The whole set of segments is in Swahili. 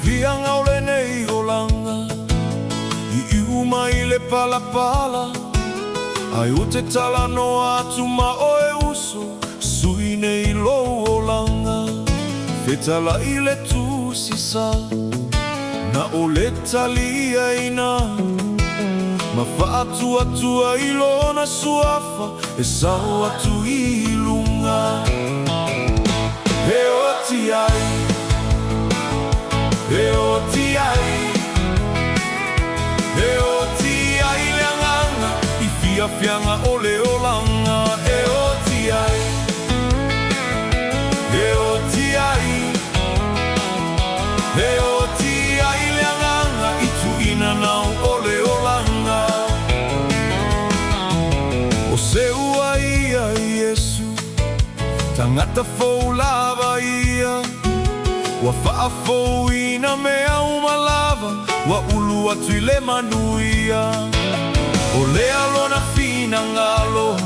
Fiang au le nei o langa I uma I le palapala Ai o te tala no atu ma o e uso Sui nei lo o langa Fetala I le tusisa Na o le talia ina Ma faatua tua I lona suafa E sau atu I lunga He o ti ai E o ti ai le anganga I fia fianga o le olanga E o ti ai le anganga I tuina nau o le olanga O se ua ia Iesu Tangata fou lava ia Wa whaafou ina mea umalawa Wa ulu atu I le manuia O le alona fina ngalo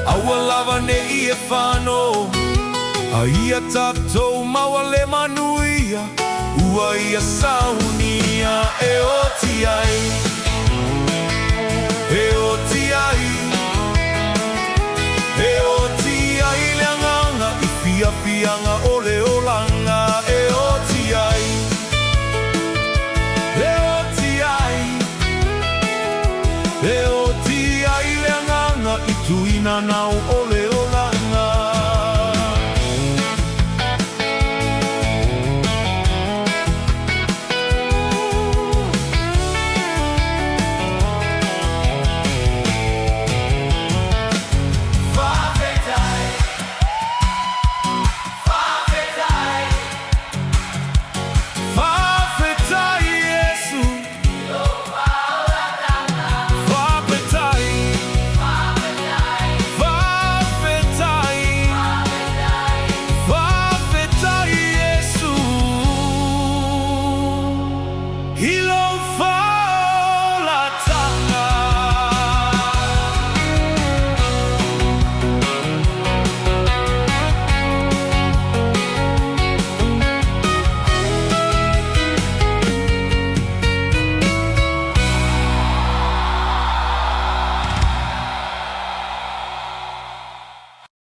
Aua lava ne I e whano A ia tatou maua le manuia Ua ia saunia E o ti ai le anganga I fia fianga o le olanga E o ti ai le anganga I tuina nau o